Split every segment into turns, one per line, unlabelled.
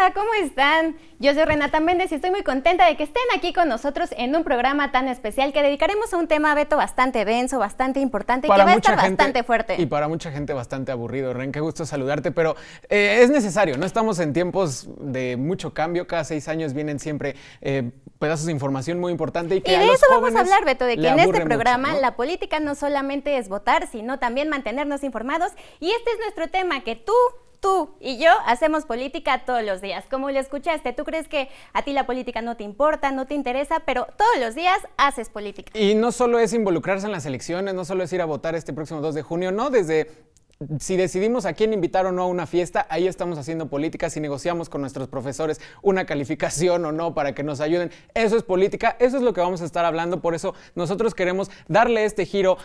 Hola, ¿cómo están? Yo soy Renata Méndez y estoy muy contenta de que estén aquí con nosotros en un programa tan especial que dedicaremos a un tema, Beto, bastante denso, bastante importante y que va a estar bastante fuerte.
Y para mucha gente bastante aburrido. Ren, qué gusto saludarte, pero es necesario, no estamos en tiempos de mucho cambio, cada 6 años vienen siempre pedazos de información muy importante y que
de eso vamos a hablar, Beto, de que en este programa
mucho, ¿no?
La política no solamente es votar, sino también mantenernos informados, y este es nuestro tema, que tú y yo hacemos política todos los días. Como lo escuchaste, tú crees que a ti la política no te importa, no te interesa, pero todos los días haces política.
Y no solo es involucrarse en las elecciones, no solo es ir a votar este próximo 2 de junio, no, si decidimos a quién invitar o no a una fiesta, ahí estamos haciendo política. Si negociamos con nuestros profesores una calificación o no para que nos ayuden, eso es política, eso es lo que vamos a estar hablando. Por eso nosotros queremos darle este giro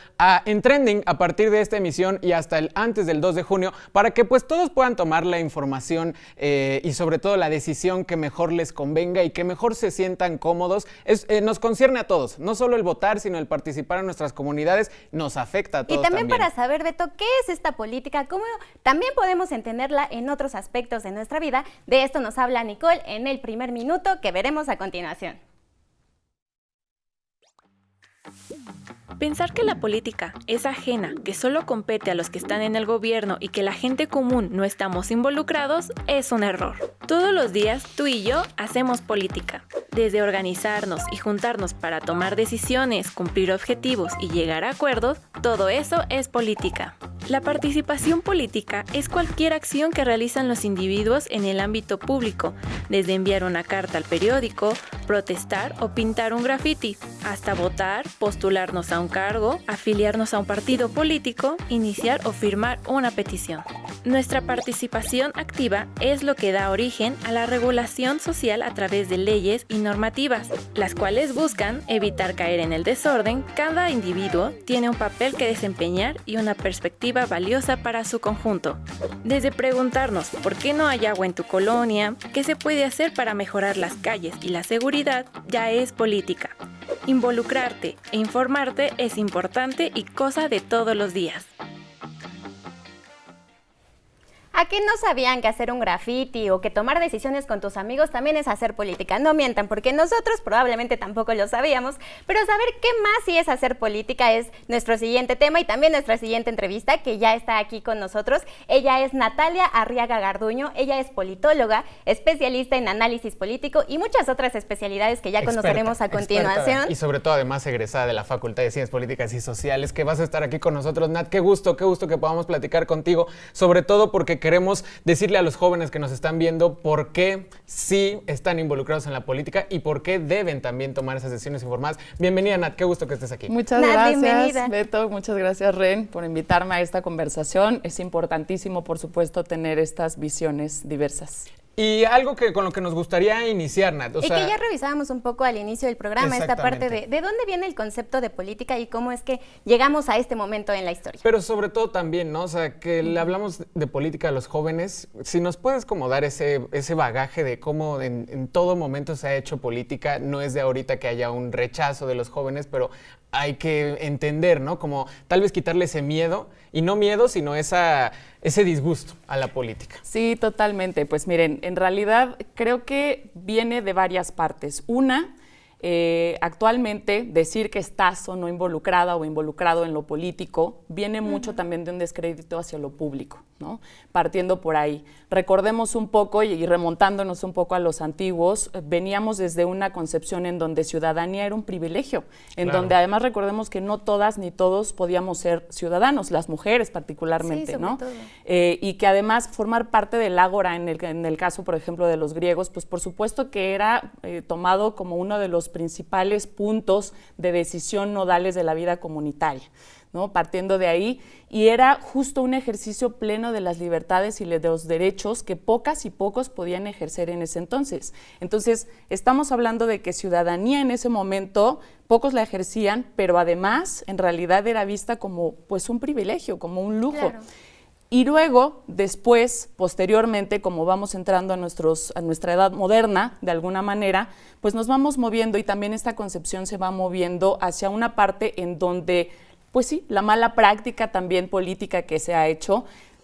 en Trending a partir de esta emisión y hasta antes del 2 de junio, para que pues todos puedan tomar la información y sobre todo la decisión que mejor les convenga y que mejor se sientan cómodos. Nos concierne a todos, no solo el votar, sino el participar en nuestras comunidades, nos afecta a todos.
Y también para saber, Beto, ¿qué es esta política? ¿Cómo también podemos entenderla en otros aspectos de nuestra vida? De esto nos habla Nicole en el primer minuto que veremos a continuación.
Pensar que la política es ajena, que solo compete a los que están en el gobierno y que la gente común no estamos involucrados es un error. Todos los días tú y yo hacemos política. Desde organizarnos y juntarnos para tomar decisiones, cumplir objetivos y llegar a acuerdos, todo eso es política. La participación política es cualquier acción que realizan los individuos en el ámbito público, desde enviar una carta al periódico, protestar o pintar un graffiti, hasta votar, postularnos a un cargo, afiliarnos a un partido político, iniciar o firmar una petición. Nuestra participación activa es lo que da origen a la regulación social a través de leyes y normativas, las cuales buscan evitar caer en el desorden. Cada individuo tiene un papel que desempeñar y una perspectiva valiosa para su conjunto. Desde preguntarnos por qué no hay agua en tu colonia, qué se puede hacer para mejorar las calles y la seguridad, ya es política. Involucrarte e informarte es importante y cosa de todos los días.
¿A qué no sabían que hacer un graffiti o que tomar decisiones con tus amigos también es hacer política? No mientan, porque nosotros probablemente tampoco lo sabíamos, pero saber qué más sí es hacer política es nuestro siguiente tema y también nuestra siguiente entrevista, que ya está aquí con nosotros. Ella es Natalia Arriaga Garduño, ella es politóloga, especialista en análisis político y muchas otras especialidades que ya conoceremos a continuación.
Y sobre todo además egresada de la Facultad de Ciencias Políticas y Sociales, que vas a estar aquí con nosotros. Nat, qué gusto que podamos platicar contigo, sobre todo porque queremos decirle a los jóvenes que nos están viendo por qué sí están involucrados en la política y por qué deben también tomar esas decisiones informadas. Bienvenida, Nat, qué gusto que estés aquí.
Muchas gracias, Beto, muchas gracias, Ren, por invitarme a esta conversación. Es importantísimo, por supuesto, tener estas visiones diversas.
Y algo con lo que nos gustaría iniciar, Nat.
Que ya revisábamos un poco al inicio del programa, esta parte de dónde viene el concepto de política y cómo es que llegamos a este momento en la historia.
Pero sobre todo también, ¿no? O sea, que le hablamos de política a los jóvenes. Si nos puedes como dar ese bagaje de cómo en todo momento se ha hecho política, no es de ahorita que haya un rechazo de los jóvenes, pero hay que entender, ¿no? Como tal vez quitarle ese miedo, y no miedo, sino ese disgusto a la política.
Sí, totalmente. Pues miren, en realidad creo que viene de varias partes. Una, actualmente decir que estás o no involucrada o involucrado en lo político viene mucho también de un descrédito hacia lo público, ¿no? Partiendo por ahí. Recordemos un poco y remontándonos un poco a los antiguos, veníamos desde una concepción en donde ciudadanía era un privilegio, en donde además recordemos que no todas ni todos podíamos ser ciudadanos, las mujeres particularmente, ¿no? Y que además formar parte del ágora, en el caso, por ejemplo, de los griegos, pues por supuesto que era tomado como uno de los principales puntos de decisión nodales de la vida comunitaria, ¿no? Partiendo de ahí, y era justo un ejercicio pleno de las libertades y de los derechos que pocas y pocos podían ejercer en ese entonces. Entonces, estamos hablando de que ciudadanía en ese momento pocos la ejercían, pero además en realidad era vista como pues un privilegio, como un lujo. Claro. Y luego, después, posteriormente, como vamos entrando a nuestra edad moderna, de alguna manera, pues nos vamos moviendo y también esta concepción se va moviendo hacia una parte en donde, pues sí, la mala práctica también política que se ha hecho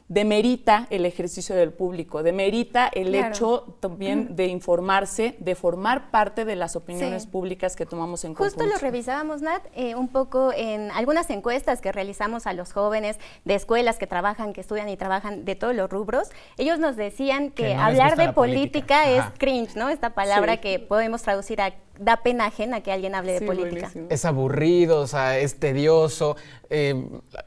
demerita el ejercicio del público, demerita el
Claro.
hecho también de informarse, de formar parte de las opiniones
Sí.
públicas que tomamos en
Justo
conjunto.
lo revisábamos, Nat, un poco en algunas encuestas que realizamos a los jóvenes de escuelas que trabajan, que estudian y trabajan de todos los rubros. Ellos nos decían que
Que no les
hablar
gusta
de
la
política es
Ajá.
cringe, ¿no? Esta palabra
Sí.
que podemos traducir a da pena ajena que alguien hable de
Sí,
política.
buenísimo.
Es aburrido, o sea, es tedioso,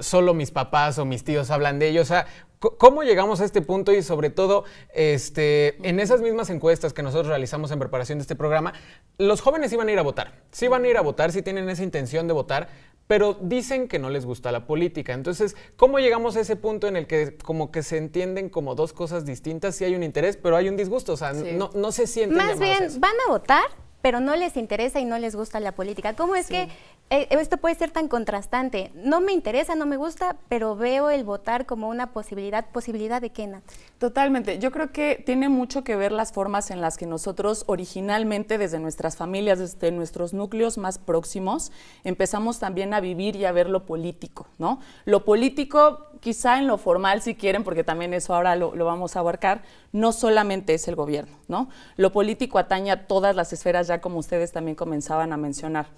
solo mis papás o mis tíos hablan de ello, o sea, ¿cómo llegamos a este punto? Y sobre todo, en esas mismas encuestas que nosotros realizamos en preparación de este programa, los jóvenes iban a ir a votar, sí van a ir a votar, sí tienen esa intención de votar, pero dicen que no les gusta la política. Entonces, ¿cómo llegamos a ese punto en el que como que se entienden como dos cosas distintas? Sí hay un interés, pero hay un disgusto, o sea,
Sí.
no se sienten
Más
llamados a
bien,
eso.
van a votar, pero no les interesa y no les gusta la política. ¿Cómo es que esto puede ser tan contrastante? No me interesa, no me gusta, pero veo el votar como una posibilidad. ¿Posibilidad de qué, Nat?
Totalmente. Yo creo que tiene mucho que ver las formas en las que nosotros originalmente desde nuestras familias, desde nuestros núcleos más próximos, empezamos también a vivir y a ver lo político, ¿no? Lo político, quizá en lo formal si quieren, porque también eso ahora lo vamos a abarcar, no solamente es el gobierno, ¿no? Lo político atañe a todas las esferas, ya como ustedes también comenzaban a mencionar.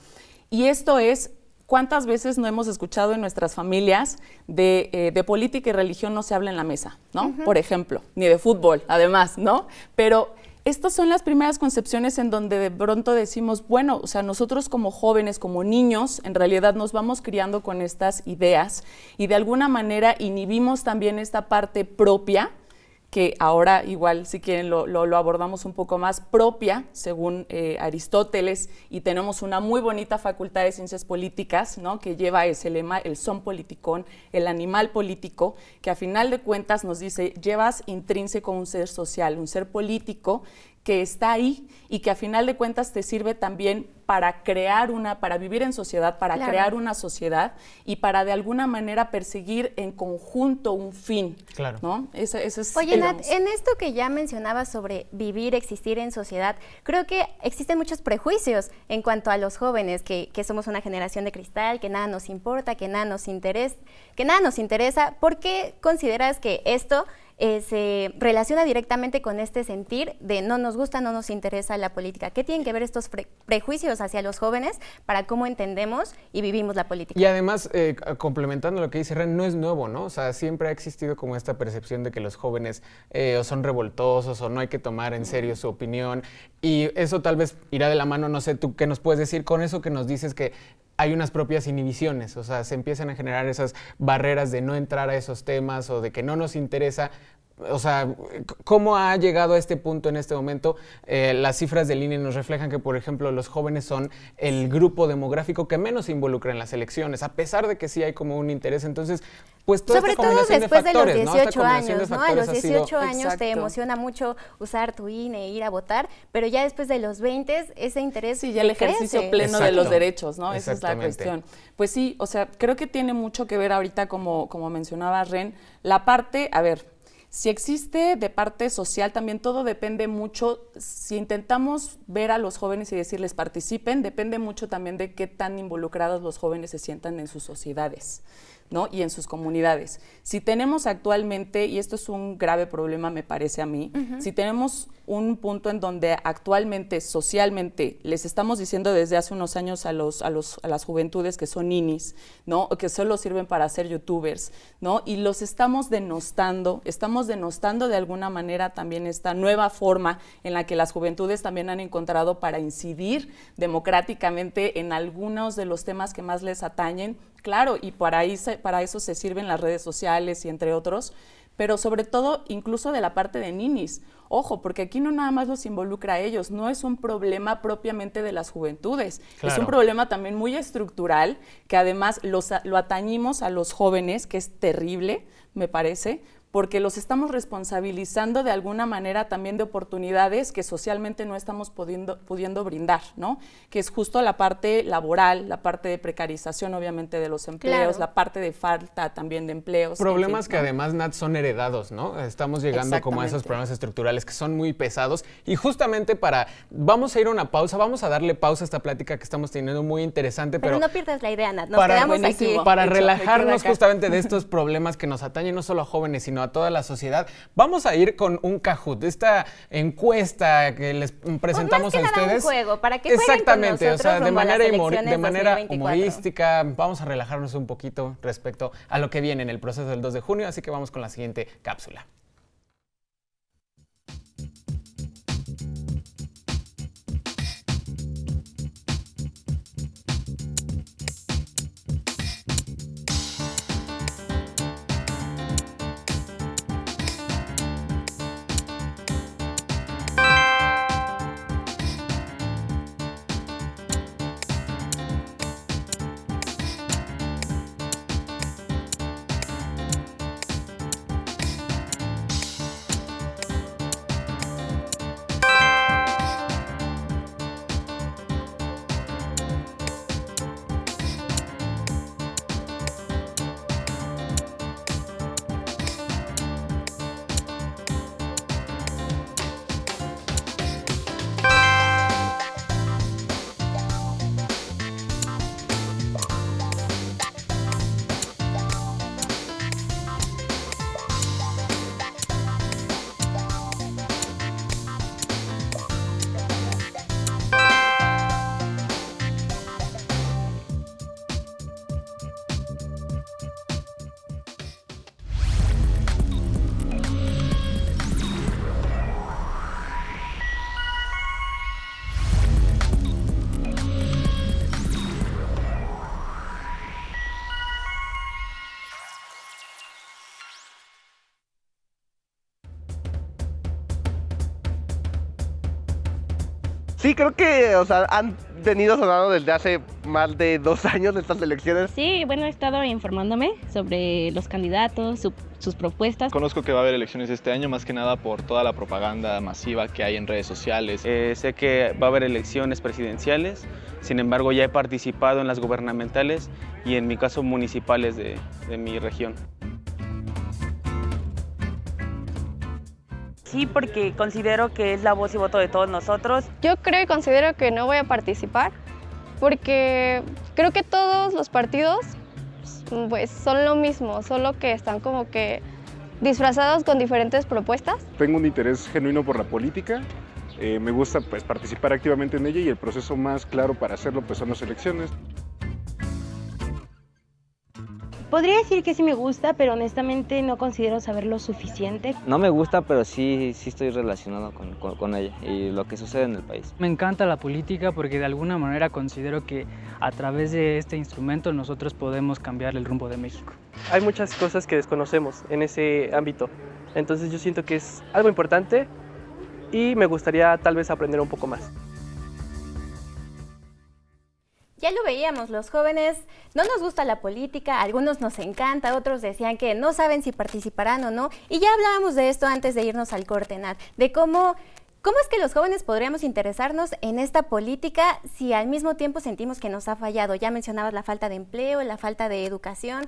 Y esto es, ¿cuántas veces no hemos escuchado en nuestras familias de política y religión no se habla en la mesa, ¿no? Por ejemplo, ni de fútbol, además, ¿no? Pero estas son las primeras concepciones en donde de pronto decimos, bueno, o sea, nosotros como jóvenes, como niños, en realidad nos vamos criando con estas ideas y de alguna manera inhibimos también esta parte propia, que ahora igual si quieren lo abordamos un poco más, propia, según Aristóteles, y tenemos una muy bonita facultad de ciencias políticas, ¿no? Que lleva ese lema, el son politicón, el animal político, que a final de cuentas nos dice, llevas intrínseco un ser social, un ser político que está ahí y que a final de cuentas te sirve también para para vivir en sociedad, para
Claro.
crear una sociedad y para de alguna manera perseguir en conjunto un fin,
Claro.
¿no? Ese es,
Oye, Nat,
digamos,
en esto que ya mencionabas sobre vivir, existir en sociedad, creo que existen muchos prejuicios en cuanto a los jóvenes, que somos una generación de cristal, que nada nos importa, que nada nos interesa. ¿Por qué consideras que esto se relaciona directamente con este sentir de no nos gusta, no nos interesa la política? ¿Qué tienen que ver estos prejuicios hacia los jóvenes para cómo entendemos y vivimos la política?
Y además, complementando lo que dice Ren, no es nuevo, ¿no? O sea, siempre ha existido como esta percepción de que los jóvenes o son revoltosos o no hay que tomar en serio su opinión. Y eso tal vez irá de la mano, no sé, tú qué nos puedes decir con eso que nos dices que hay unas propias inhibiciones, o sea, se empiezan a generar esas barreras de no entrar a esos temas o de que no nos interesa. O sea, ¿cómo ha llegado a este punto en este momento? Las cifras del INE nos reflejan que, por ejemplo, los jóvenes son el grupo demográfico que menos se involucra en las elecciones, a pesar de que sí hay como un interés. Entonces, pues toda
Sobre
esta
todo
combinación
después
de
de los
factores,
18
¿no? Esta combinación de
años, ¿no? A
factores
los
ha sido-
18 años te
Exacto.
emociona mucho usar tu INE, ir a votar, pero ya después de los 20 ese interés
sí, ya el
decrece.
ejercicio pleno de
Exacto.
los derechos, ¿no? Esa es la
Exactamente.
cuestión. Pues sí, o sea, creo que tiene mucho que ver ahorita, como mencionaba Ren, la parte, a ver, si existe de parte social, también todo depende mucho, si intentamos ver a los jóvenes y decirles participen, depende mucho también de qué tan involucrados los jóvenes se sientan en sus sociedades, ¿no? Y en sus comunidades. Si tenemos actualmente, y esto es un grave problema me parece a mí, si tenemos un punto en donde actualmente, socialmente, les estamos diciendo desde hace unos años a las juventudes que son ninis, ¿no? O que solo sirven para ser youtubers, ¿no? Y los estamos denostando de alguna manera también esta nueva forma en la que las juventudes también han encontrado para incidir democráticamente en algunos de los temas que más les atañen. Claro, y para eso se sirven las redes sociales y entre otros, pero sobre todo incluso de la parte de ninis. Ojo, porque aquí no nada más los involucra a ellos, no es un problema propiamente de las juventudes,
Claro.
es un problema también muy estructural, que además lo atañimos a los jóvenes, que es terrible, me parece, porque los estamos responsabilizando de alguna manera también de oportunidades que socialmente no estamos pudiendo brindar, ¿no? Que es justo la parte laboral, la parte de precarización obviamente de los empleos,
Claro.
la parte de falta también de empleos.
Problemas
en fin,
que
¿no?
además, Nat, son heredados, ¿no? Estamos llegando como a esos
Exactamente.
problemas estructurales que son muy pesados y justamente vamos a ir a una pausa, vamos a darle pausa a esta plática que estamos teniendo muy interesante,
Pero
pero
no pierdas la idea, Nat, nos
para-
quedamos
Buenísimo.
aquí.
para
Hecho, me quedo
relajarnos
acá.
justamente de estos problemas que nos atañen no solo a jóvenes, sino sino a toda la sociedad. Vamos a ir con un Kahoot, esta encuesta que les presentamos
Más que
a
nada
ustedes.
un juego, para que jueguen
Exactamente,
con
o sea,
nosotros rumbo a las elecciones
de manera
2024.
humorística. Vamos a relajarnos un poquito respecto a lo que viene en el proceso del 2 de junio, así que vamos con la siguiente cápsula.
Sí, creo que, han venido sonando desde hace más de 2 años estas elecciones.
Sí, bueno, he estado informándome sobre los candidatos, sus propuestas.
Conozco que va a haber elecciones este año, más que nada por toda la propaganda masiva que hay en redes sociales.
Sé que va a haber elecciones presidenciales, sin embargo ya he participado en las gubernamentales y en mi caso municipales de mi región.
Sí, porque considero que es la voz y voto de todos nosotros.
Yo creo y considero que no voy a participar porque creo que todos los partidos pues son lo mismo, solo que están como que disfrazados con diferentes propuestas.
Tengo un interés genuino por la política, me gusta pues participar activamente en ella y el proceso más claro para hacerlo pues son las elecciones.
Podría decir que sí me gusta, pero honestamente no considero saber lo suficiente.
No me gusta, pero sí estoy relacionado con ella y lo que sucede en el país.
Me encanta la política porque de alguna manera considero que a través de este instrumento nosotros podemos cambiar el rumbo de México.
Hay muchas cosas que desconocemos en ese ámbito, entonces yo siento que es algo importante y me gustaría tal vez aprender un poco más.
Ya lo veíamos, los jóvenes no nos gusta la política, a algunos nos encanta, otros decían que no saben si participarán o no. Y ya hablábamos de esto antes de irnos al corte, Nat, de cómo es que los jóvenes podríamos interesarnos en esta política si al mismo tiempo sentimos que nos ha fallado. Ya mencionabas la falta de empleo, la falta de educación,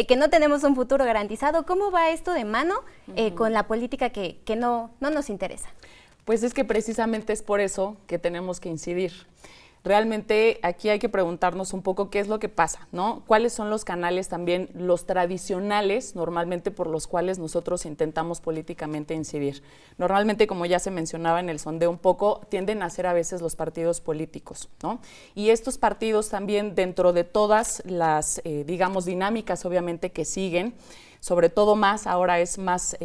que no tenemos un futuro garantizado. ¿Cómo va esto de mano con la política que no nos interesa?
Pues es que precisamente es por eso que tenemos que incidir. Realmente aquí hay que preguntarnos un poco qué es lo que pasa, ¿no? ¿Cuáles son los canales también, los tradicionales, normalmente por los cuales nosotros intentamos políticamente incidir? Normalmente, como ya se mencionaba en el sondeo un poco, tienden a ser a veces los partidos políticos, ¿no? Y estos partidos también dentro de todas las, digamos, dinámicas obviamente que siguen, sobre todo ahora es más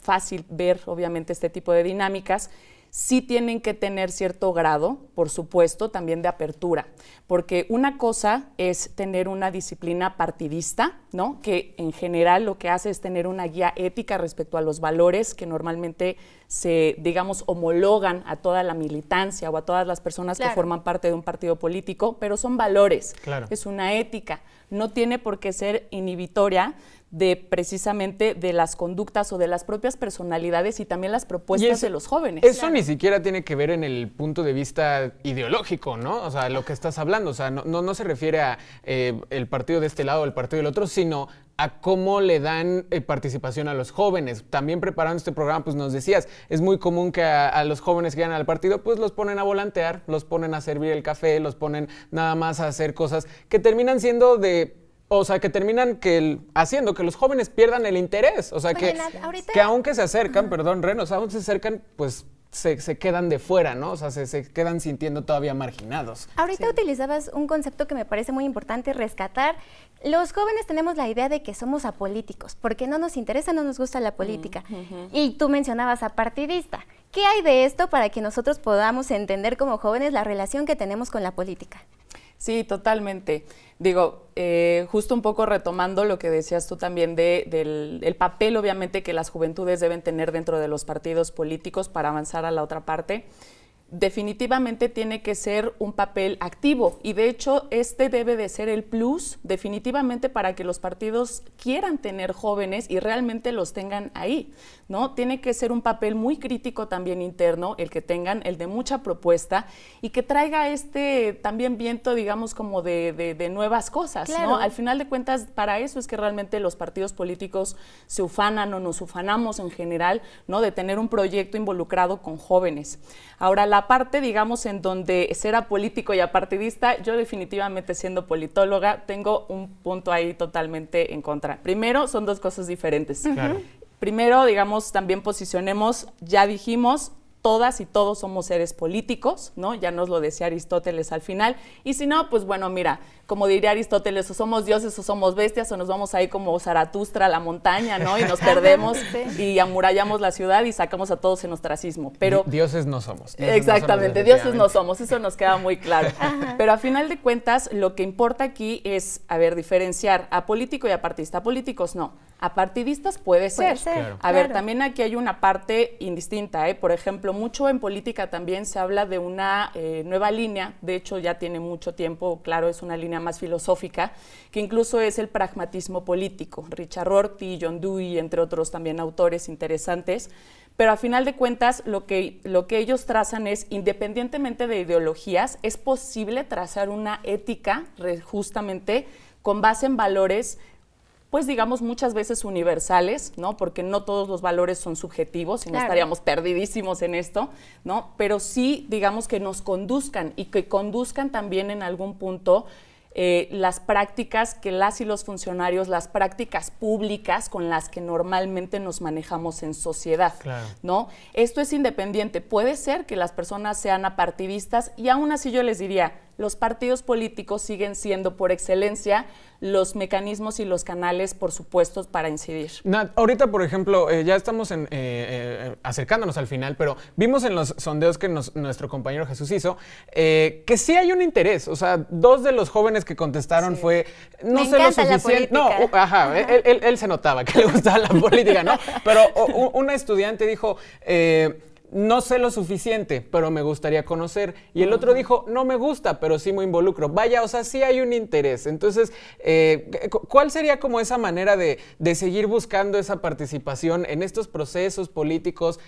fácil ver obviamente este tipo de dinámicas, sí tienen que tener cierto grado, por supuesto, también de apertura, porque una cosa es tener una disciplina partidista, ¿no? Que en general lo que hace es tener una guía ética respecto a los valores que normalmente se, digamos, homologan a toda la militancia o a todas las personas que forman parte de un partido político, pero son valores, es una ética, no tiene por qué ser inhibitoria de precisamente de las conductas o de las propias personalidades y también las propuestas de los jóvenes.
Eso ni siquiera tiene que ver en el punto de vista ideológico, ¿no? O sea, lo que estás hablando, o sea, no se refiere a el partido de este lado o el partido del otro, sino a cómo le dan participación a los jóvenes. También preparando este programa, pues nos decías, es muy común que a los jóvenes que llegan al partido, pues los ponen a volantear, los ponen a servir el café, los ponen nada más a hacer cosas que terminan siendo de o sea, que terminan haciendo que los jóvenes pierdan el interés. O sea,
Oye,
que aunque se acercan, perdón, Ren, o sea, aún se acercan, pues se quedan de fuera, ¿no? O sea, se quedan sintiendo todavía marginados.
Ahorita utilizabas un concepto que me parece muy importante rescatar. Los jóvenes tenemos la idea de que somos apolíticos, porque no nos interesa, no nos gusta la política. Y tú mencionabas apartidista. ¿Qué hay de esto para que nosotros podamos entender como jóvenes la relación que tenemos con la política?
Sí, totalmente. Digo, justo un poco retomando lo que decías tú también del papel, obviamente, que las juventudes deben tener dentro de los partidos políticos para avanzar a la otra parte. Definitivamente tiene que ser un papel activo y de hecho este debe de ser el plus definitivamente para que los partidos quieran tener jóvenes y realmente los tengan ahí, ¿no? Tiene que ser un papel muy crítico también interno, el que tengan, el de mucha propuesta y que traiga también viento, digamos, como de nuevas cosas,
claro,
¿no? Al final de cuentas, para eso es que realmente los partidos políticos se ufanan o nos ufanamos en general, ¿no? De tener un proyecto involucrado con jóvenes. Ahora, la parte, digamos, en donde ser apolítico y apartidista, yo definitivamente siendo politóloga tengo un punto ahí totalmente en contra. Primero, son dos cosas diferentes.
Claro.
Primero, digamos, también posicionemos, ya dijimos, todas y todos somos seres políticos, ¿no? Ya nos lo decía Aristóteles al final. Y si no, pues bueno, mira, como diría Aristóteles, o somos dioses o somos bestias, o nos vamos ahí como Zaratustra a la montaña, ¿no? Y nos perdemos y amurallamos la ciudad y sacamos a todos en ostracismo. Pero
dioses no somos.
Exactamente, dioses no somos, eso nos queda muy claro. Pero a final de cuentas, lo que importa aquí es, diferenciar a político y a partidista. A políticos no, a partidistas puede ser.
Claro.
A ver, también aquí hay una parte indistinta, Por ejemplo, mucho en política también se habla de una nueva línea, de hecho ya tiene mucho tiempo, claro, es una línea más filosófica, que incluso es el pragmatismo político. Richard Rorty, John Dewey, entre otros también autores interesantes, pero a final de cuentas lo que ellos trazan es, independientemente de ideologías, es posible trazar una ética justamente con base en valores, pues digamos muchas veces universales, ¿no? Porque no todos los valores son subjetivos, si no estaríamos perdidísimos en esto, ¿no? Pero sí, digamos, que nos conduzcan y que conduzcan también en algún punto las prácticas que las y los funcionarios, las prácticas públicas con las que normalmente nos manejamos en sociedad, ¿no? Esto es independiente. Puede ser que las personas sean apartidistas y aún así yo les diría, los partidos políticos siguen siendo por excelencia los mecanismos y los canales, por supuesto, para incidir.
Ahorita, por ejemplo, ya estamos acercándonos al final, pero vimos en los sondeos que nuestro compañero Jesús hizo que sí hay un interés. O sea, 2 de los jóvenes que contestaron fue no sé lo suficiente. No, él se notaba que le gustaba la política, ¿no? Pero una estudiante dijo no sé lo suficiente, pero me gustaría conocer. Y el otro dijo, no me gusta, pero sí me involucro. Vaya, o sea, sí hay un interés. Entonces, ¿cuál sería como esa manera de seguir buscando esa participación en estos procesos políticos?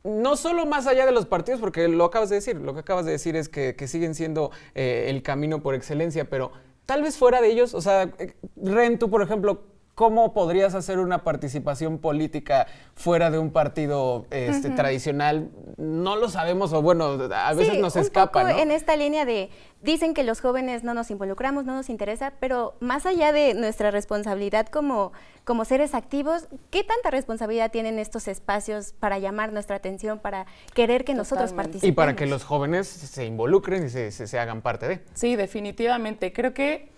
No solo más allá de los partidos, porque lo que acabas de decir es que siguen siendo el camino por excelencia, pero tal vez fuera de ellos, o sea, Ren, tú, por ejemplo, ¿cómo podrías hacer una participación política fuera de un partido tradicional? No lo sabemos, o bueno, a veces nos escapa, ¿no?
En esta línea dicen que los jóvenes no nos involucramos, no nos interesa, pero más allá de nuestra responsabilidad como seres activos, ¿qué tanta responsabilidad tienen estos espacios para llamar nuestra atención, para querer que nosotros participemos?
Y para que los jóvenes se involucren y se hagan parte de.
Sí, definitivamente. Creo que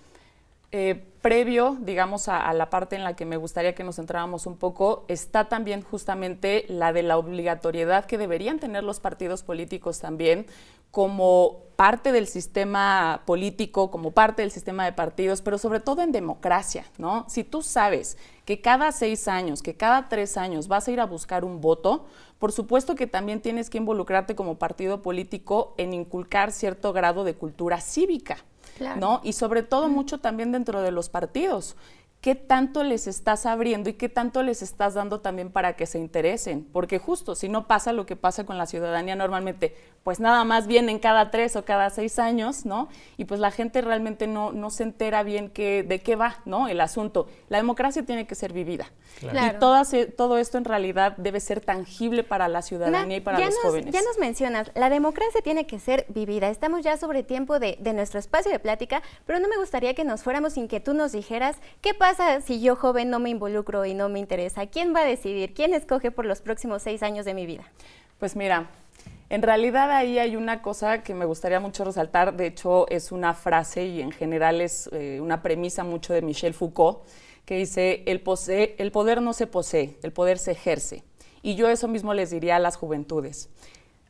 previo, digamos, a la parte en la que me gustaría que nos centráramos un poco, está también justamente la de la obligatoriedad que deberían tener los partidos políticos también como parte del sistema político, como parte del sistema de partidos, pero sobre todo en democracia, ¿no? Si tú sabes que cada 6 años, que cada 3 años vas a ir a buscar un voto, por supuesto que también tienes que involucrarte como partido político en inculcar cierto grado de cultura cívica. Claro. ¿No? Y sobre todo mucho también dentro de los partidos. qué tanto les estás abriendo y qué tanto les estás dando también para que se interesen, porque justo si no pasa lo que pasa con la ciudadanía normalmente, pues nada más vienen cada 3 o cada 6 años, ¿no? Y pues la gente realmente no se entera bien de qué va, ¿no? El asunto. La democracia tiene que ser vivida. Claro. Y todo esto en realidad debe ser tangible para la ciudadanía y para los jóvenes.
Ya nos mencionas, la democracia tiene que ser vivida. Estamos ya sobre tiempo de nuestro espacio de plática, pero no me gustaría que nos fuéramos sin que tú nos dijeras qué pasa si yo joven no me involucro y no me interesa. ¿Quién va a decidir? ¿Quién escoge por los próximos 6 años de mi vida?
Pues mira, en realidad ahí hay una cosa que me gustaría mucho resaltar, de hecho es una frase y en general es una premisa mucho de Michel Foucault, que dice, el poder no se posee, el poder se ejerce. Y yo eso mismo les diría a las juventudes.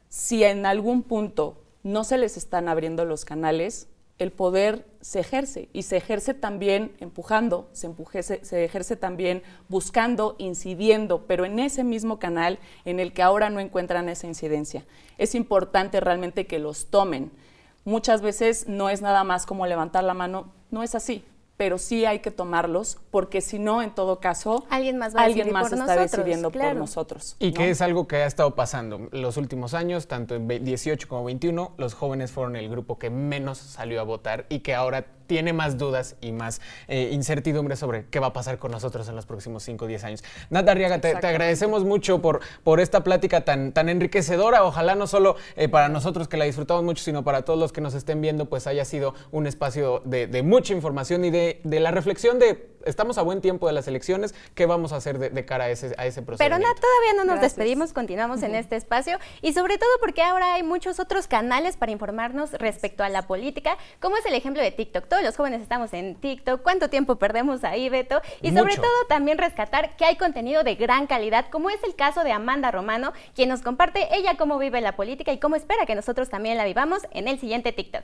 Si en algún punto no se les están abriendo los canales, el poder se ejerce y se ejerce también empujando, se ejerce también buscando, incidiendo, pero en ese mismo canal en el que ahora no encuentran esa incidencia. Es importante realmente que los tomen. Muchas veces no es nada más como levantar la mano, no es así, pero sí hay que tomarlos, porque si no, en todo caso, alguien más está decidiendo por nosotros.
Y que es algo que ha estado pasando. Los últimos años, tanto en 18 como 21, los jóvenes fueron el grupo que menos salió a votar y que ahora tiene más dudas y más incertidumbre sobre qué va a pasar con nosotros en los próximos 5 o 10 años. Nat Arriaga, te agradecemos mucho por esta plática tan enriquecedora. Ojalá no solo para nosotros que la disfrutamos mucho, sino para todos los que nos estén viendo, pues haya sido un espacio de mucha información y de la reflexión de estamos a buen tiempo de las elecciones, ¿qué vamos a hacer de cara a ese procedimiento?
Pero Nat, todavía no nos despedimos, continuamos en este espacio y sobre todo porque ahora hay muchos otros canales para informarnos respecto a la política, como es el ejemplo de TikTok. Todos los jóvenes estamos en TikTok, ¿cuánto tiempo perdemos ahí, Beto? Y sobre todo también rescatar que hay contenido de gran calidad, como es el caso de Amanda Romano, quien nos comparte ella cómo vive la política y cómo espera que nosotros también la vivamos en el siguiente TikTok.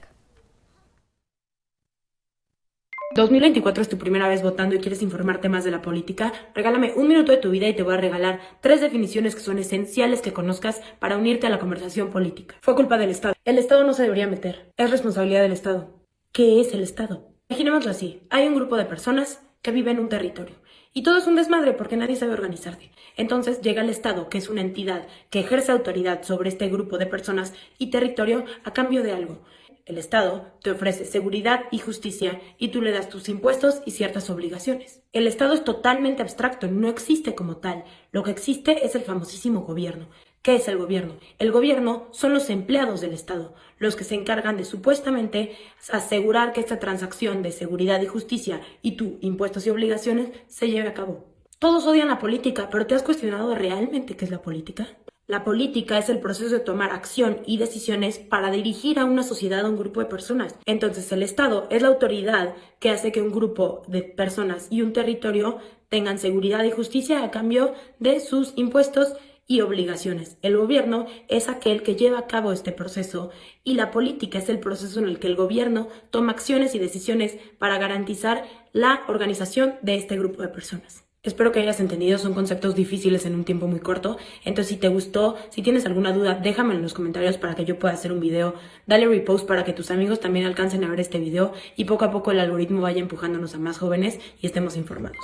2024 es tu primera vez votando y quieres informarte más de la política. Regálame un minuto de tu vida y te voy a regalar 3 definiciones que son esenciales que conozcas para unirte a la conversación política. Fue culpa del Estado. El Estado no se debería meter. Es responsabilidad del Estado. ¿Qué es el Estado? Imaginémoslo así. Hay un grupo de personas que viven en un territorio y todo es un desmadre porque nadie sabe organizarse. Entonces llega el Estado, que es una entidad que ejerce autoridad sobre este grupo de personas y territorio a cambio de algo. El Estado te ofrece seguridad y justicia y tú le das tus impuestos y ciertas obligaciones. El Estado es totalmente abstracto, no existe como tal. Lo que existe es el famosísimo gobierno. ¿Qué es el gobierno? El gobierno son los empleados del Estado, los que se encargan de supuestamente asegurar que esta transacción de seguridad y justicia y tú, impuestos y obligaciones, se lleve a cabo. Todos odian la política, pero ¿te has cuestionado realmente qué es la política? La política es el proceso de tomar acción y decisiones para dirigir a una sociedad o un grupo de personas. Entonces el Estado es la autoridad que hace que un grupo de personas y un territorio tengan seguridad y justicia a cambio de sus impuestos y obligaciones. El gobierno es aquel que lleva a cabo este proceso y la política es el proceso en el que el gobierno toma acciones y decisiones para garantizar la organización de este grupo de personas. Espero que hayas entendido, son conceptos difíciles en un tiempo muy corto, entonces si te gustó, si tienes alguna duda, déjame en los comentarios para que yo pueda hacer un video, dale repost para que tus amigos también alcancen a ver este video y poco a poco el algoritmo vaya empujándonos a más jóvenes y estemos informados.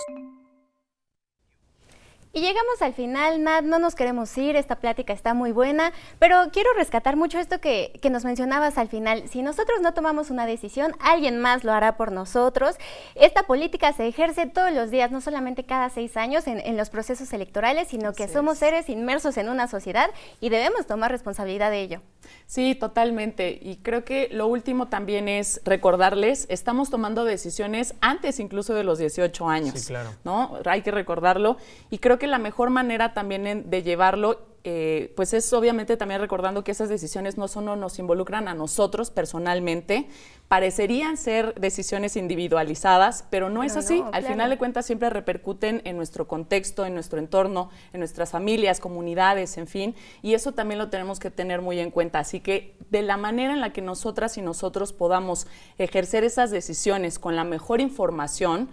Y llegamos al final, Nat, no nos queremos ir, esta plática está muy buena, pero quiero rescatar mucho esto que nos mencionabas al final. Si nosotros no tomamos una decisión, alguien más lo hará por nosotros. Esta política se ejerce todos los días, no solamente cada 6 años en los procesos electorales, sino que somos seres inmersos en una sociedad y debemos tomar responsabilidad de ello.
Sí, totalmente. Y creo que lo último también es recordarles, estamos tomando decisiones antes incluso de los 18 años. Sí, claro. ¿No? Hay que recordarlo. Y creo que la mejor manera también de llevarlo pues es obviamente también recordando que esas decisiones no solo nos involucran a nosotros personalmente, parecerían ser decisiones individualizadas, pero no es así. Al final de cuentas siempre repercuten en nuestro contexto, en nuestro entorno, en nuestras familias, comunidades, en fin, y eso también lo tenemos que tener muy en cuenta. Así que de la manera en la que nosotras y nosotros podamos ejercer esas decisiones con la mejor información,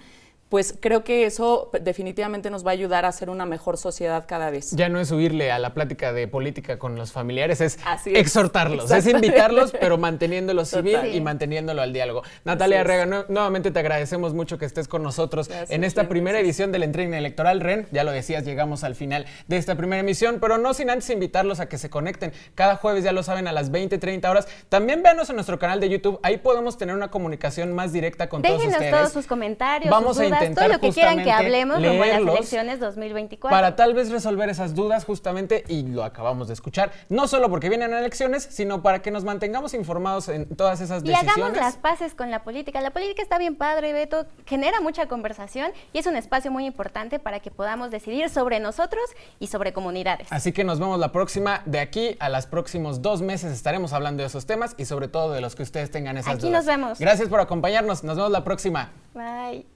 pues creo que eso definitivamente nos va a ayudar a ser una mejor sociedad cada vez.
Ya no es huirle a la plática de política con los familiares, es
Así
exhortarlos, es invitarlos, pero manteniéndolo civil y manteniéndolo al diálogo. Natalia Arriaga, nuevamente te agradecemos mucho que estés con nosotros en esta primera edición del Entreno Electoral. Ren, ya lo decías, llegamos al final de esta primera emisión, pero no sin antes invitarlos a que se conecten cada jueves, ya lo saben, a las 20:30 horas. También véanos en nuestro canal de YouTube, ahí podemos tener una comunicación más directa con todos ustedes.
Déjenos todos sus comentarios,
Vamos
sus dudas,
a intentar
todo lo que quieran que hablemos rumbo a las
leerlos
elecciones 2024.
para tal vez resolver esas dudas justamente, y lo acabamos de escuchar, no solo porque vienen elecciones, sino para que nos mantengamos informados en todas esas decisiones.
Y hagamos las paces con la política. La política está bien padre, Beto, genera mucha conversación y es un espacio muy importante para que podamos decidir sobre nosotros y sobre comunidades.
Así que nos vemos la próxima. De aquí a los próximos 2 meses estaremos hablando de esos temas y sobre todo de los que ustedes tengan esas dudas.
Aquí nos vemos.
Gracias por acompañarnos. Nos vemos la próxima.
Bye.